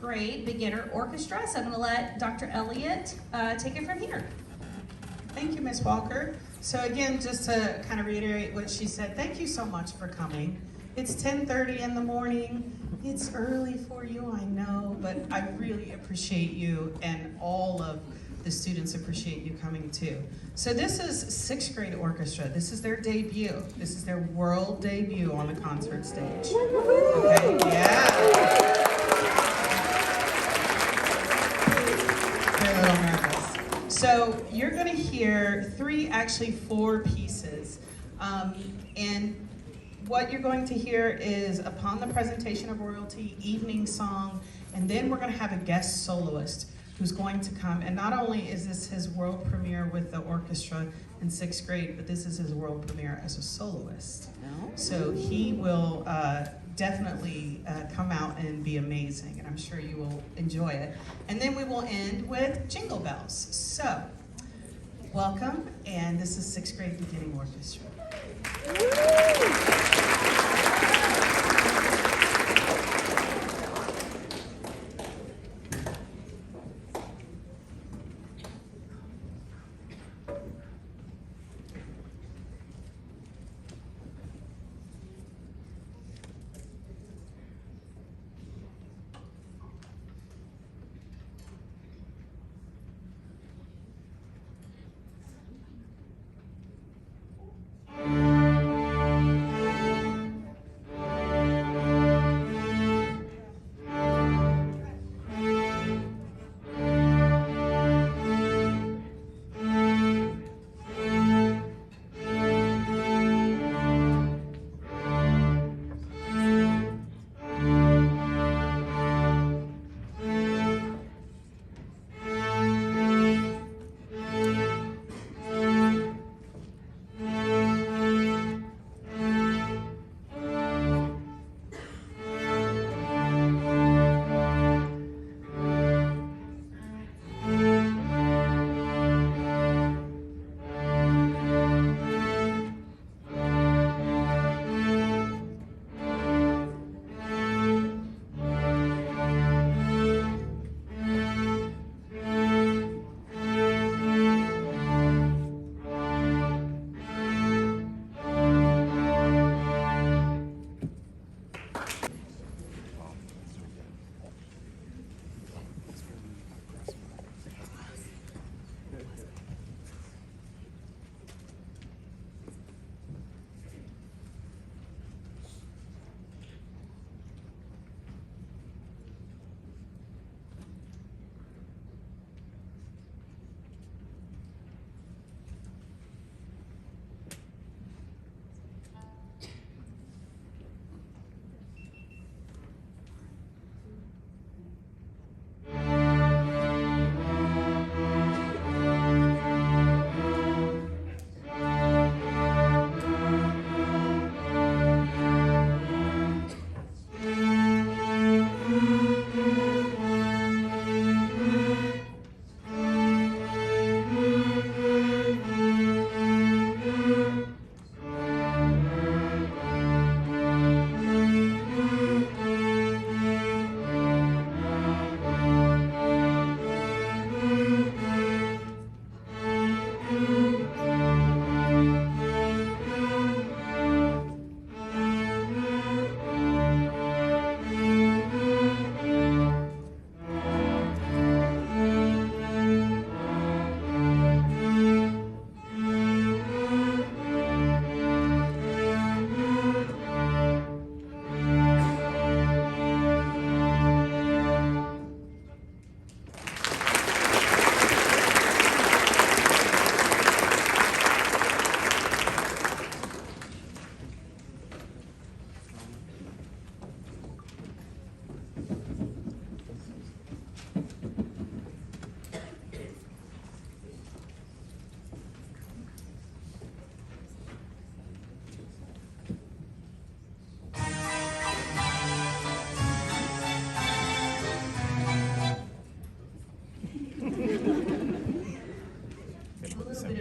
grade beginner orchestra. So I'm going to let Dr. Elliott take it from here. Thank you, Ms. Walker. So again, just to kind of reiterate what she said, thank you so much for coming. It's 10:30 in the morning. It's early for you, I know, but I really appreciate you, and all of the students appreciate you coming too. So this is 6th grade orchestra. This is their debut. This is their world debut on the concert stage. Okay, yeah. They're a little nervous. So you're gonna hear actually four pieces. And what you're going to hear is Upon the Presentation of Royalty, Evening Song, and then we're going to have a guest soloist who's going to come. And not only is this his world premiere with the orchestra in 6th grade, but this is his world premiere as a soloist. So he will definitely come out and be amazing, and I'm sure you will enjoy it. And then we will end with Jingle Bells. So, welcome, and this is 6th grade beginning orchestra.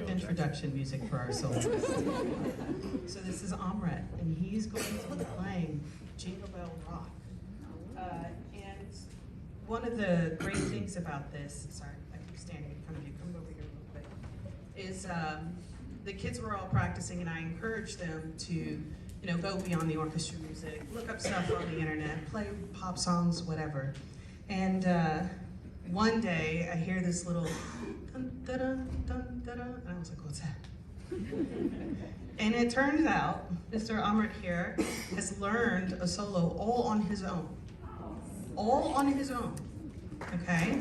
Introduction music for our soloist. So this is Amrit, and he's going to be playing Jingle Bell Rock. And one of the great things about this, sorry, I keep standing in front of you, come over here real quick, is the kids were all practicing, and I encouraged them to, go beyond the orchestra music, look up stuff on the internet, play pop songs, whatever. And one day I hear this little dun da dun dun da dun, and I was like, what's that? And it turns out Mr. Amrit here has learned a solo all on his own. All on his own. Okay?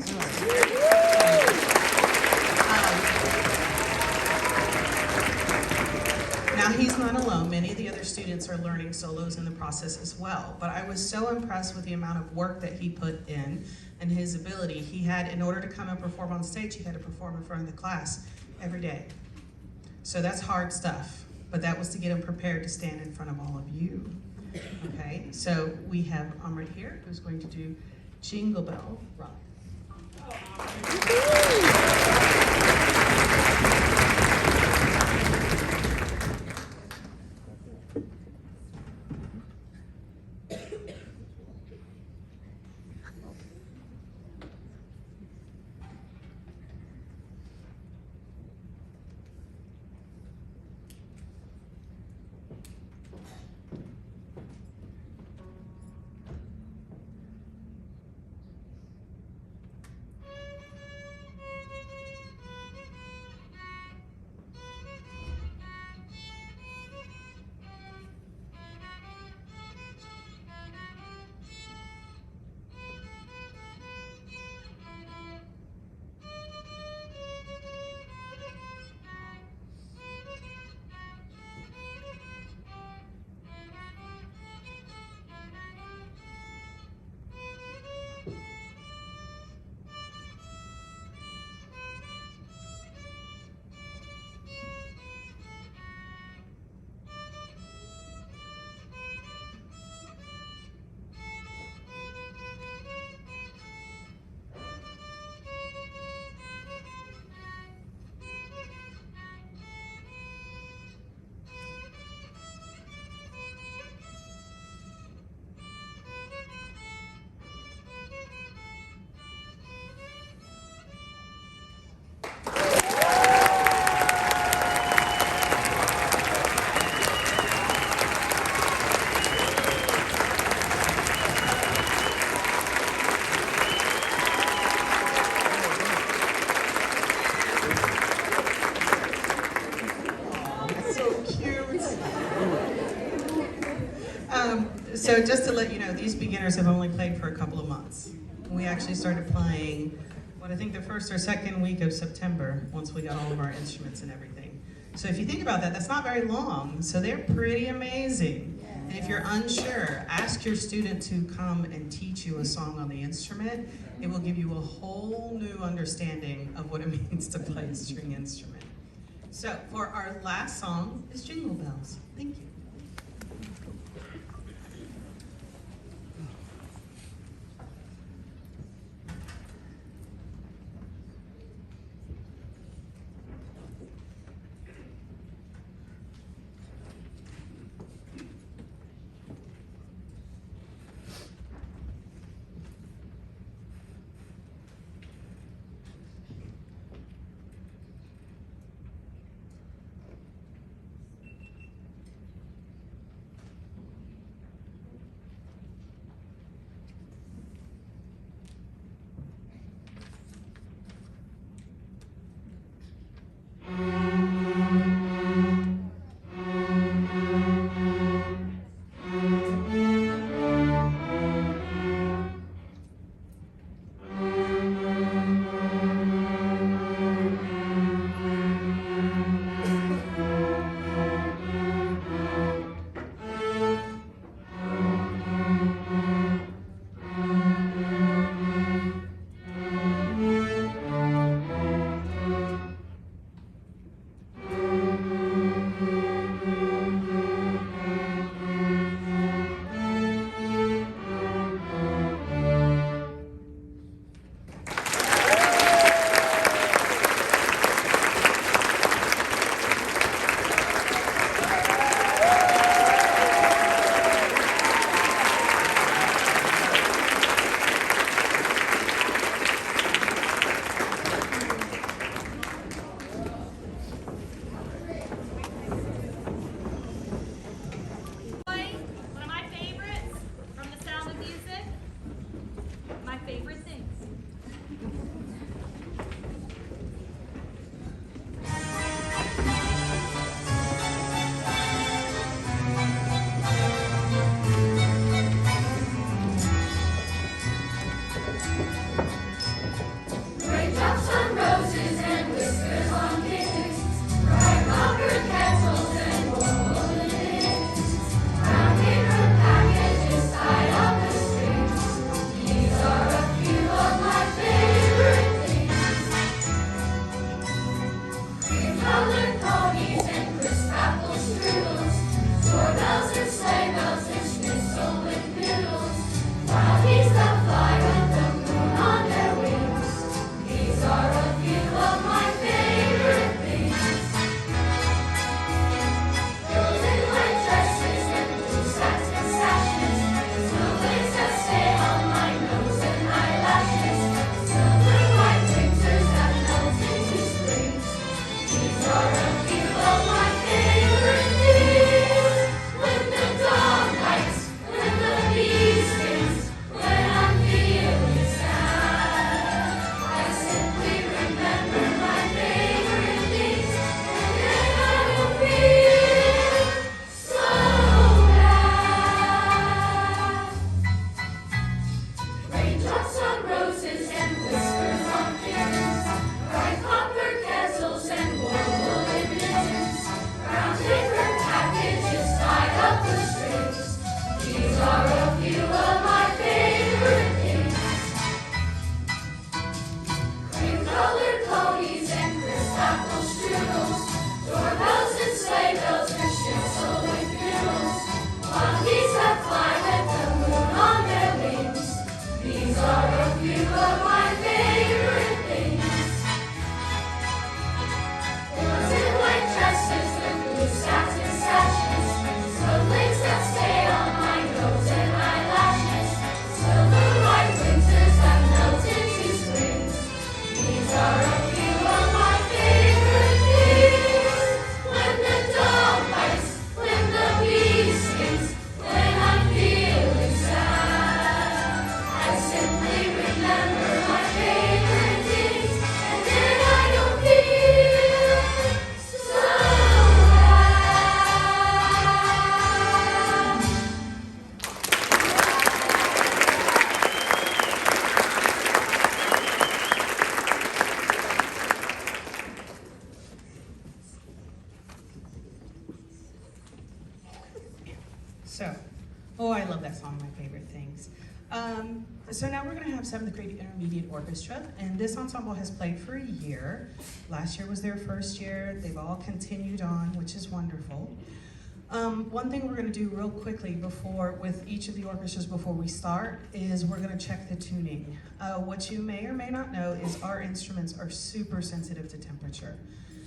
Now he's not alone. Many of the other students are learning solos in the process as well. But I was so impressed with the amount of work that he put in and his ability. He had, in order to come and perform on stage, he had to perform in front of the class every day. So that's hard stuff. But that was to get him prepared to stand in front of all of you. Okay? So we have Amrit here, who's going to do Jingle Bell Rock. So just to let you know, these beginners have only played for a couple of months. We actually started playing, I think the first or second week of September, once we got all of our instruments and everything. So if you think about that, that's not very long, so they're pretty amazing. And if you're unsure, ask your student to come and teach you a song on the instrument. It will give you a whole new understanding of what it means to play a string instrument. So for our last song is Jingle Bells. Thank you. Oh, I love that song, my favorite things. So now we're gonna have 7th grade intermediate orchestra, and this ensemble has played for a year. Last year was their first year. They've all continued on, which is wonderful. One thing we're gonna do real quickly with each of the orchestras before we start is we're gonna check the tuning. What you may or may not know is our instruments are super sensitive to temperature.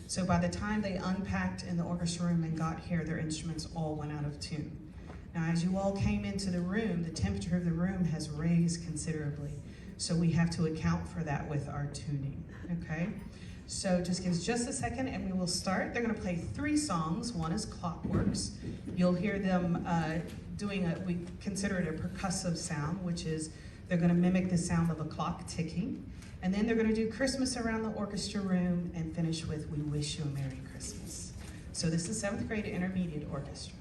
So by the time they unpacked in the orchestra room and got here, their instruments all went out of tune. Now, as you all came into the room, the temperature of the room has raised considerably. So we have to account for that with our tuning, okay? So just give us just a second and we will start. They're gonna play 3 songs. One is Clockworks. You'll hear them we consider it a percussive sound, which is they're gonna mimic the sound of a clock ticking. And then they're gonna do Christmas Around the Orchestra Room and finish with We Wish You a Merry Christmas. So this is 7th grade intermediate orchestra.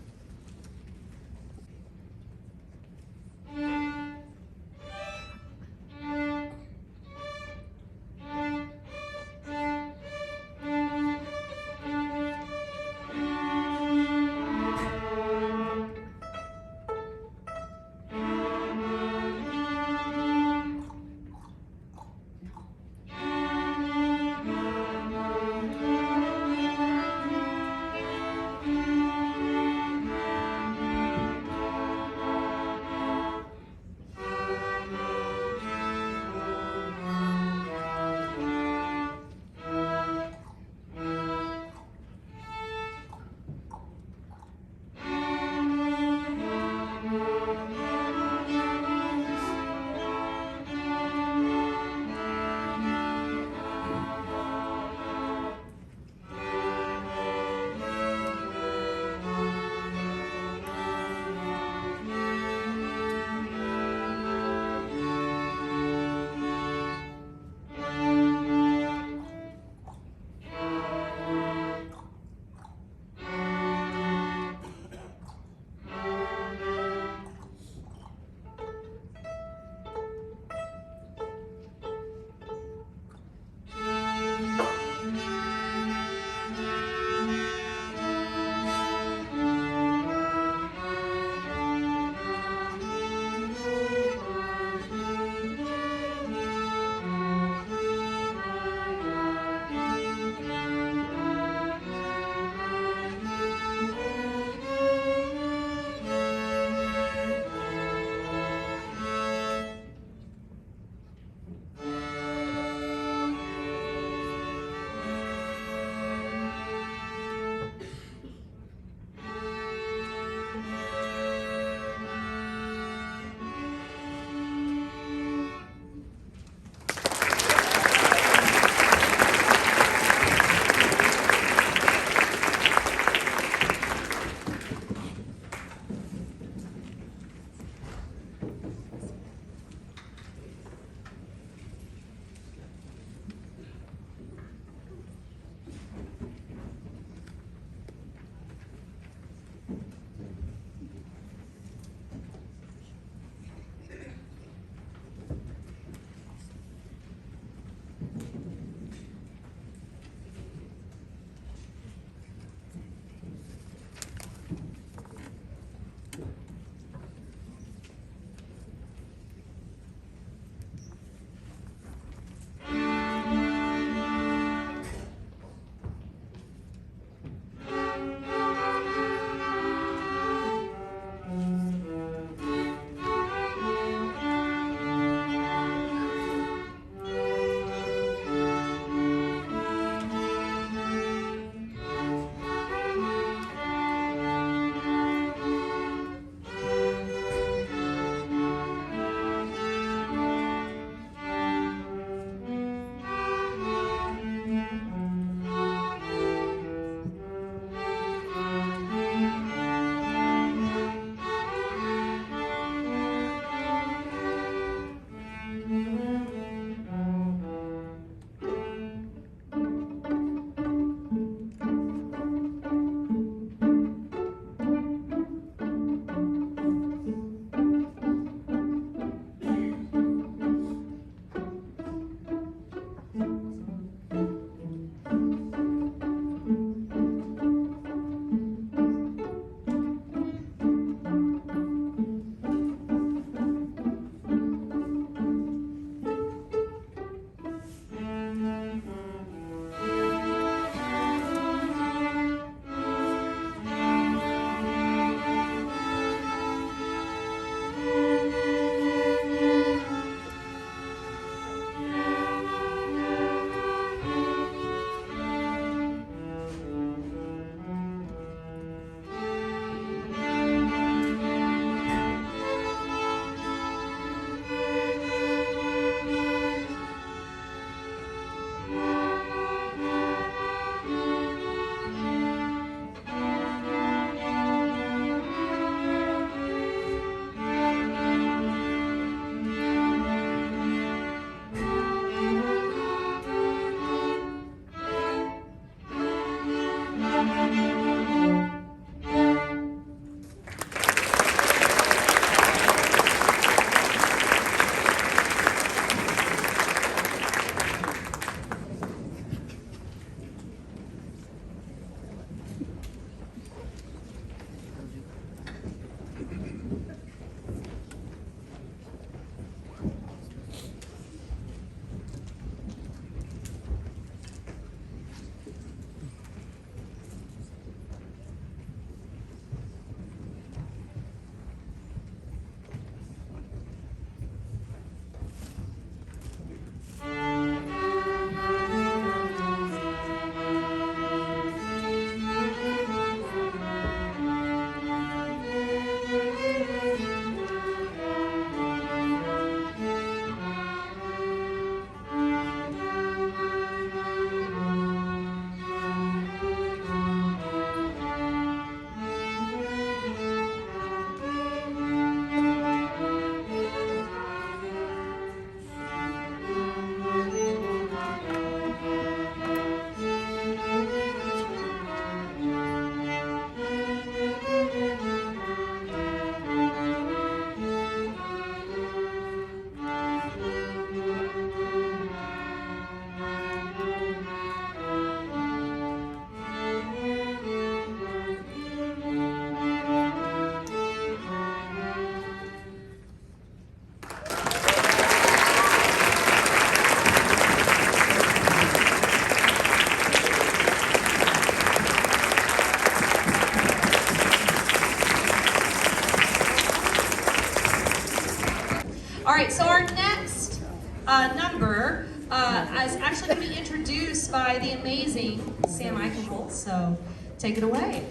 All right, so our next number is actually going to be introduced by the amazing Sam Eichenholz, so take it away.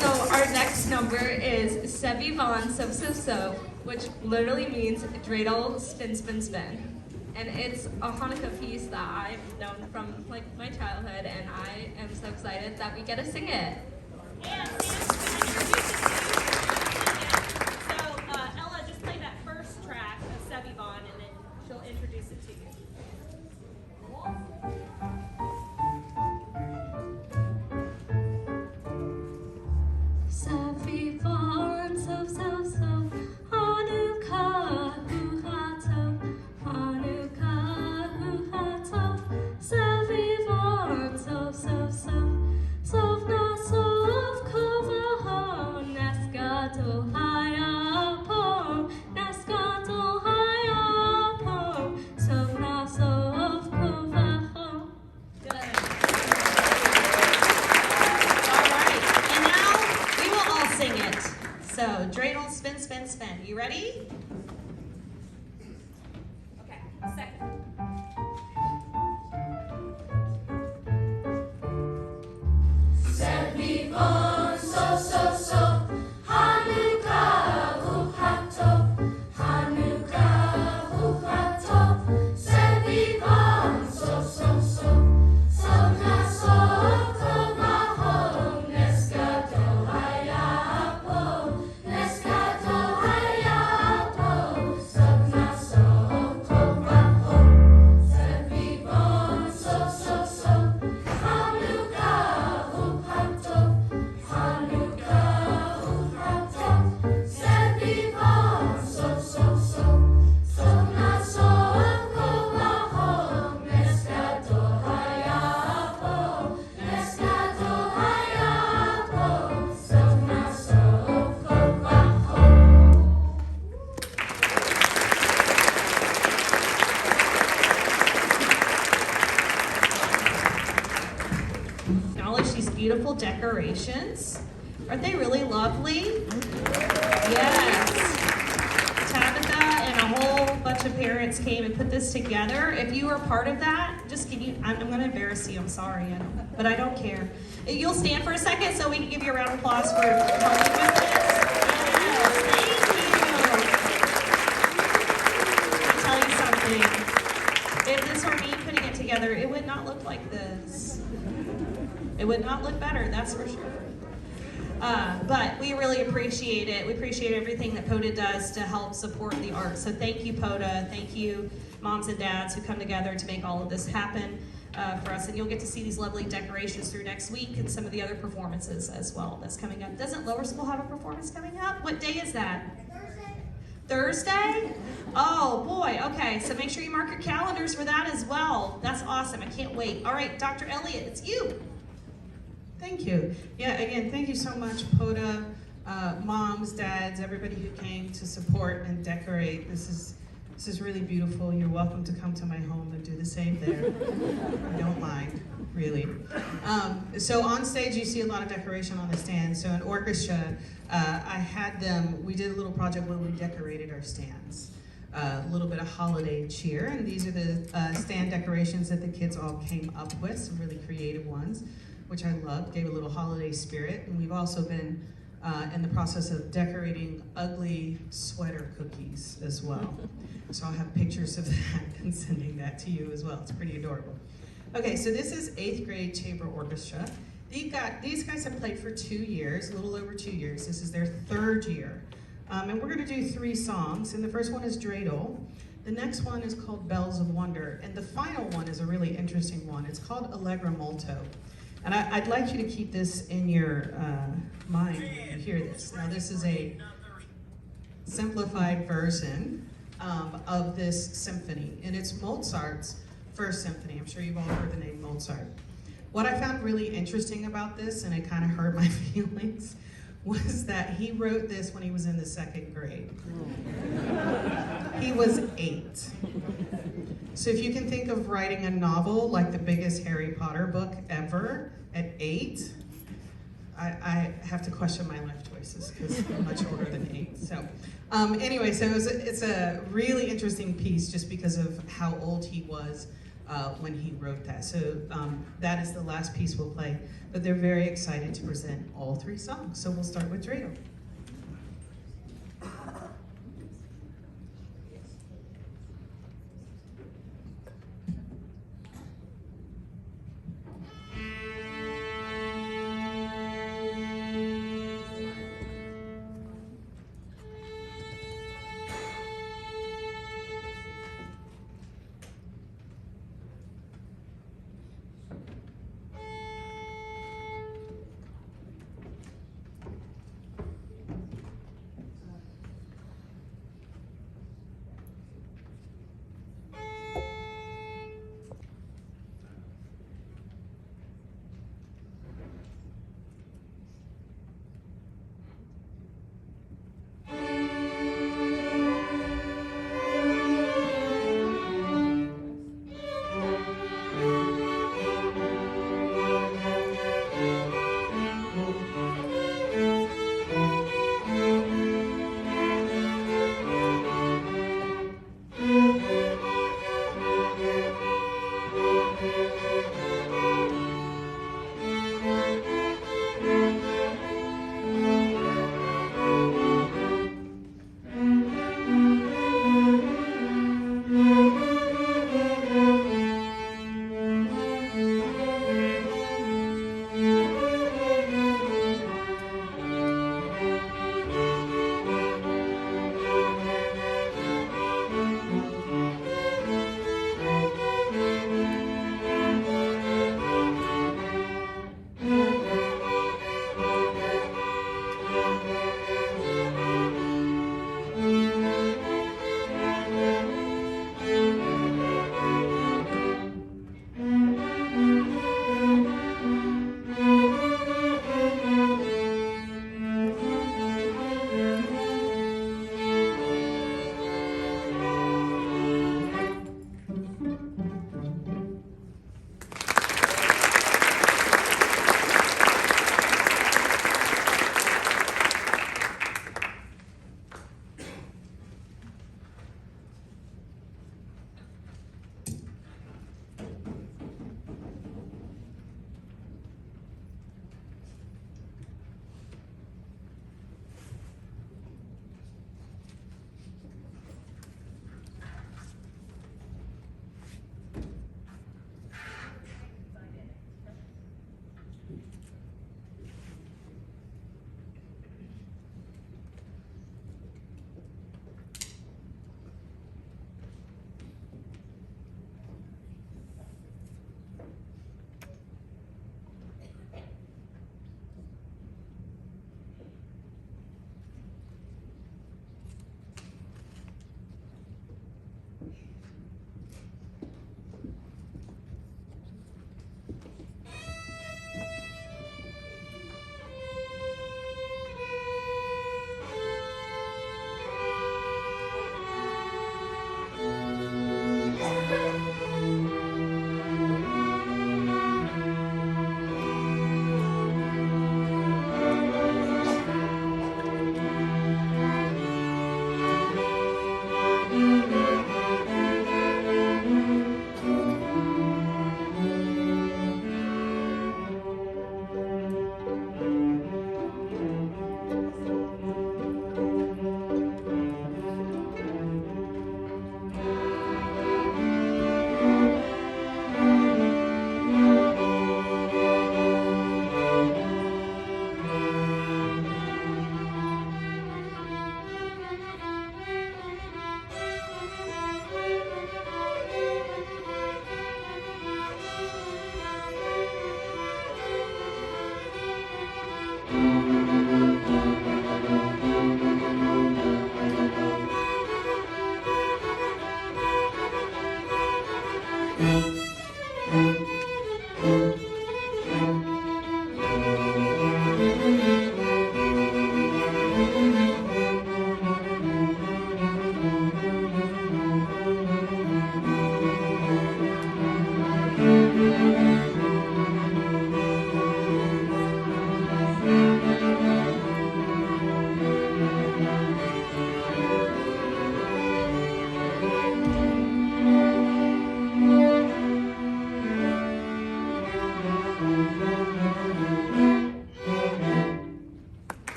So our next number is Sevi Von So So So, which literally means dreidel spin spin spin. And it's a Hanukkah piece that I've known from like my childhood, and I am so excited that we get to sing it. And Sam's going to introduce it to you. So Ella, just play that first track of Sevi Von, and then she'll introduce it to you. Sevi Von So So So, Hanukkah Hu HaTov, Hanukkah Hu HaTov, Sevi Von So So So, Sov Na Sov Kovahon, Nes Gadol Hayapom, Nes Gadol Hayapom, Sov Na Sov Kovahon. Good. All right, and now we will all sing it. So, dreidel, spin, spin, spin. You ready? Okay, a second. Sevi Von So So So, Hanukkah Hu HaTov, Hanukkah Hu HaTov, Sevi Von So So So, Sov Na Sov Kovahon, Nes Gadol Hayapom, Nes Gadol Hayapom, Sov Na Sov Kovahon, Sevi Von So So So, Hanukkah Hu HaTov, Hanukkah Hu HaTov, Sevi Von So So So, Sov Na Sov Kovahon, Nes Gadol Hayapom, Nes Gadol Hayapom, Sov Na Sov Kovahon. Acknowledge these beautiful decorations. Aren't they really lovely? Yes. Tabitha and a whole bunch of parents came and put this together. If you were part of that, just can you, I'm going to embarrass you, I'm sorry, I know, but I don't care. You'll stand for a second so we can give you a round of applause for helping with this. Yes, thank you. I'll tell you something. If this were me putting it together, it would not look like this. It would not look better, that's for sure. But we really appreciate it. We appreciate everything that POTA does to help support the arts. So thank you, POTA. Thank you, moms and dads who come together to make all of this happen for us. And you'll get to see these lovely decorations through next week and some of the other performances as well that's coming up. Doesn't Lower School have a performance coming up? What day is that? Thursday? Oh boy, okay, so make sure you mark your calendars for that as well. That's awesome, I can't wait. All right, Dr. Elliott, it's you. Thank you. Yeah, again, thank you so much, POTA, moms, dads, everybody who came to support and decorate. This is really beautiful. You're welcome to come to my home and do the same there. I don't mind, really. So on stage, you see a lot of decoration on the stand. So in Orchestra, I had them, we did a little project where we decorated our stands. A little bit of holiday cheer, and these are the stand decorations that the kids all came up with, some really creative ones, which I loved, gave a little holiday spirit. And we've also been in the process of decorating ugly sweater cookies as well. So I'll have pictures of that and sending that to you as well. It's pretty adorable. Okay, so this is 8th grade chamber orchestra. These guys have played for 2 years, a little over 2 years. This is their 3rd year. And we're gonna do 3 songs, and the first one is Dreidel. The next one is called Bells of Wonder, and the final one is a really interesting one. It's called Allegro Molto. And I'd like you to keep this in your mind when you hear this. Now this is a simplified version of this symphony, and it's Mozart's first symphony. I'm sure you've all heard the name Mozart. What I found really interesting about this, and it kind of hurt my feelings, was that he wrote this when he was in the 2nd grade. He was 8. So if you can think of writing a novel like the biggest Harry Potter book ever at 8, I have to question my life choices because I'm much older than sweet. So anyway, so it's a really interesting piece just because of how old he was when he wrote that. So that is the last piece we'll play, but they're very excited to present all three songs. So we'll start with Dreidel.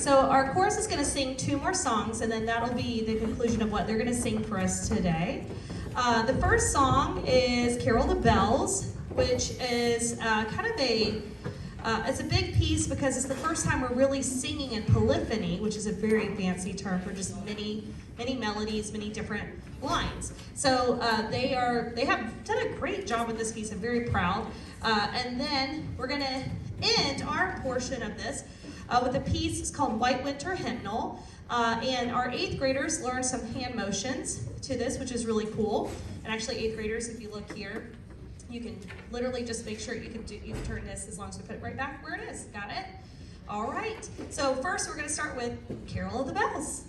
So our chorus is going to sing 2 more songs, and then that'll be the conclusion of what they're going to sing for us today. The first song is Carol the Bells, which is kind of it's a big piece because it's the first time we're really singing in polyphony, which is a very fancy term for just many melodies, many different lines. So they have done a great job with this piece. I'm very proud. And then we're going to end our portion of this with a piece. It's called White Winter Hymnal. And our 8th graders learned some hand motions to this, which is really cool. And actually 8th graders, if you look here, you can literally just make sure you can turn this as long as we put it right back where it is. Got it? All right. So first we're going to start with Carol of the Bells.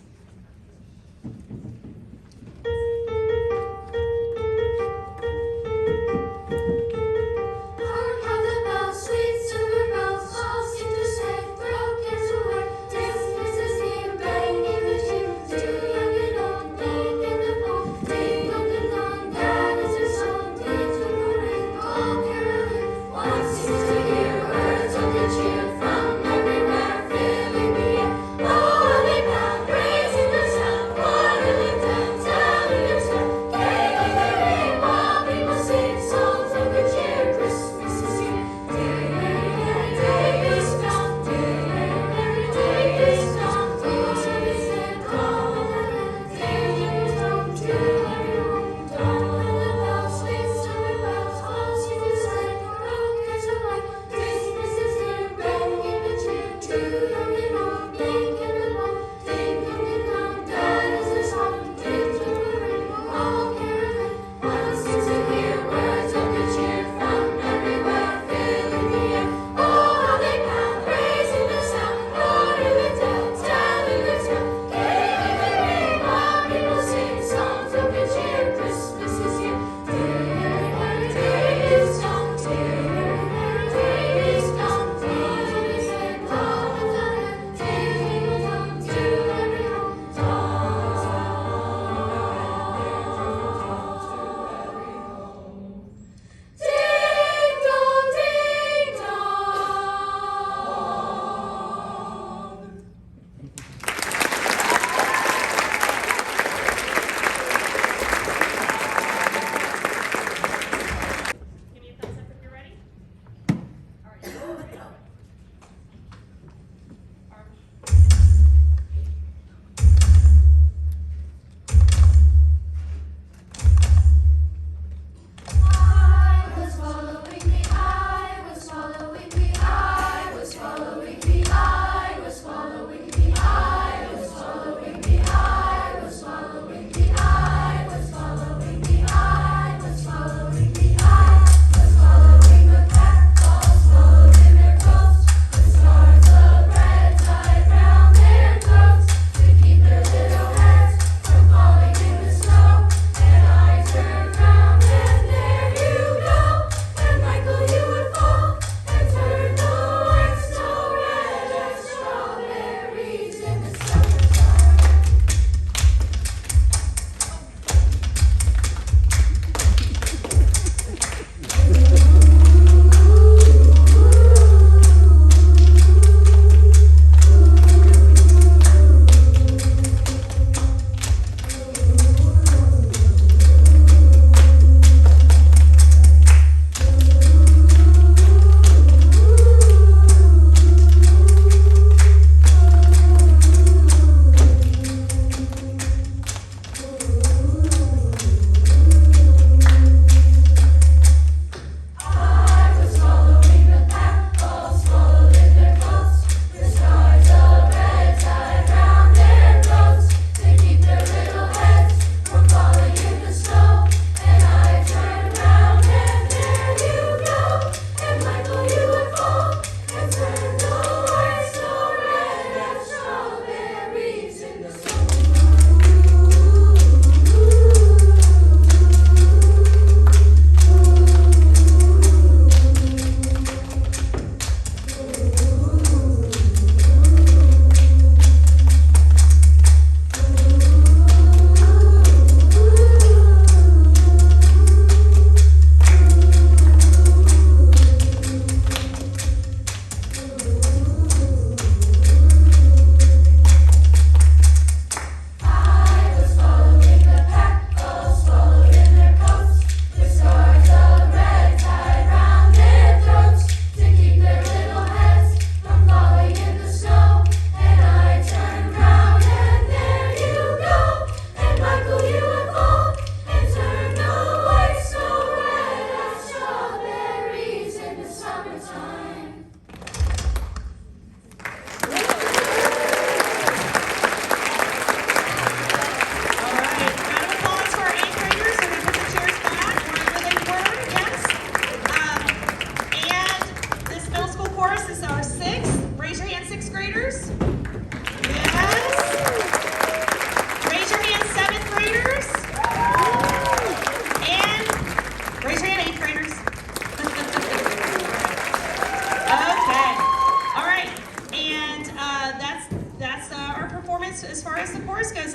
Cheer from everywhere, filling the air. Oh, they bound,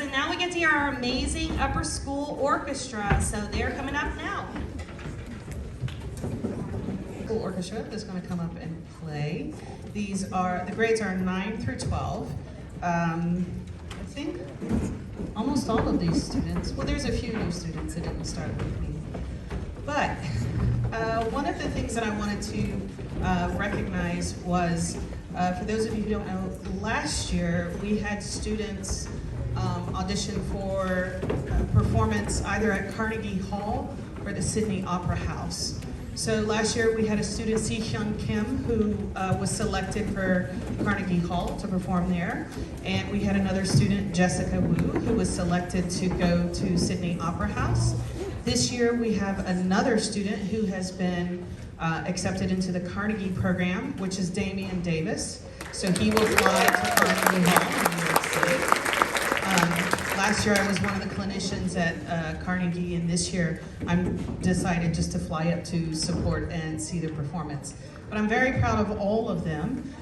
and now we get to hear our amazing upper school orchestra. So they're coming up now. School orchestra is going to come up and play. These are, the grades are 9 through 12. I think almost all of these students, well, there's a few new students that didn't start with me. But one of the things that I wanted to recognize was, for those of you who don't know, last year we had students audition for performance either at Carnegie Hall or the Sydney Opera House. So last year we had a student, Si-Hyun Kim, who was selected for Carnegie Hall to perform there. And we had another student, Jessica Wu, who was selected to go to Sydney Opera House. This year we have another student who has been accepted into the Carnegie program, which is Damian Davis. So he will fly to Carnegie Hall in New York City. Last year I was one of the clinicians at Carnegie, and this year I'm decided just to fly up to support and see the performance. But I'm very proud of all of them.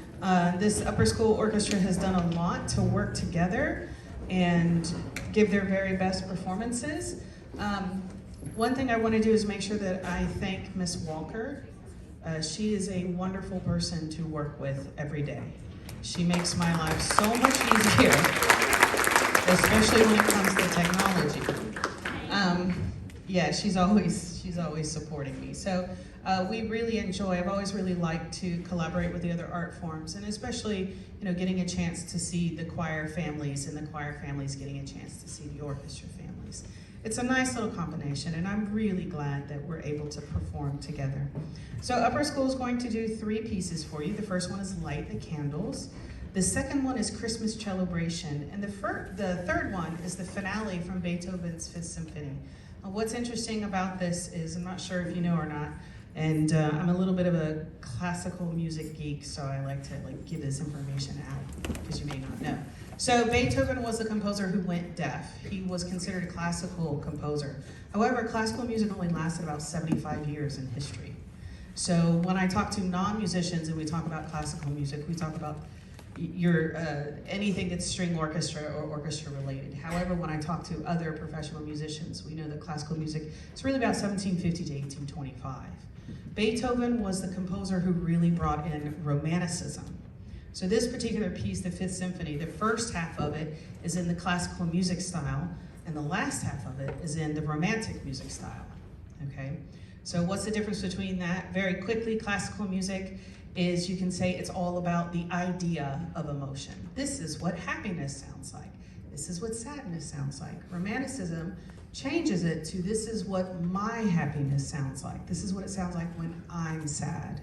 This upper school orchestra has done a lot to work together and give their very best performances. One thing I want to do is make sure that I thank Miss Walker. She is a wonderful person to work with every day. She makes my life so much easier, especially when it comes to technology. Yeah, she's always supporting me. So we really enjoy, I've always really liked to collaborate with the other art forms, and especially, you know, getting a chance to see the choir families and the choir families getting a chance to see the orchestra families. It's a nice little combination, and I'm really glad that we're able to perform together. So upper school is going to do 3 pieces for you. The first one is Light the Candles. The second one is Christmas Celebration, and the third one is the finale from Beethoven's Fifth Symphony. What's interesting about this is, I'm not sure if you know or not, and I'm a little bit of a classical music geek, so I like to give this information out, because you may not know. So Beethoven was a composer who went deaf. He was considered a classical composer. However, classical music only lasted about 75 years in history. So when I talk to non-musicians and we talk about classical music, we talk about anything that's string orchestra or orchestra related. However, when I talk to other professional musicians, we know that classical music is really about 1750 to 1825. Beethoven was the composer who really brought in Romanticism. So this particular piece, the Fifth Symphony, the first half of it is in the classical music style, and the last half of it is in the Romantic music style, okay? So what's the difference between that? Very quickly, classical music is, you can say, it's all about the idea of emotion. This is what happiness sounds like. This is what sadness sounds like. Romanticism changes it to, this is what my happiness sounds like. This is what it sounds like when I'm sad,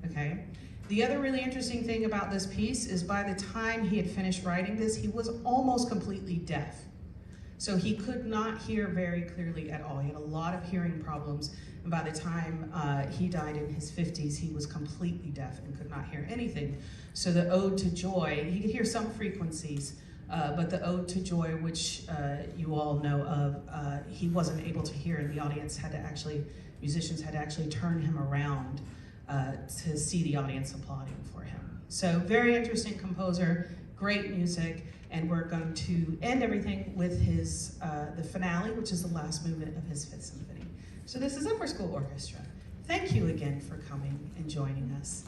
okay? The other really interesting thing about this piece is, by the time he had finished writing this, he was almost completely deaf. So he could not hear very clearly at all. He had a lot of hearing problems, and by the time he died in his 50s, he was completely deaf and could not hear anything. So the Ode to Joy, he could hear some frequencies, but the Ode to Joy, which you all know of, he wasn't able to hear, and the audience had to actually, musicians had to actually turn him around to see the audience applauding for him. So very interesting composer, great music, and we're going to end everything with his the finale, which is the last movement of his Fifth Symphony. So this is Upper School Orchestra. Thank you again for coming and joining us.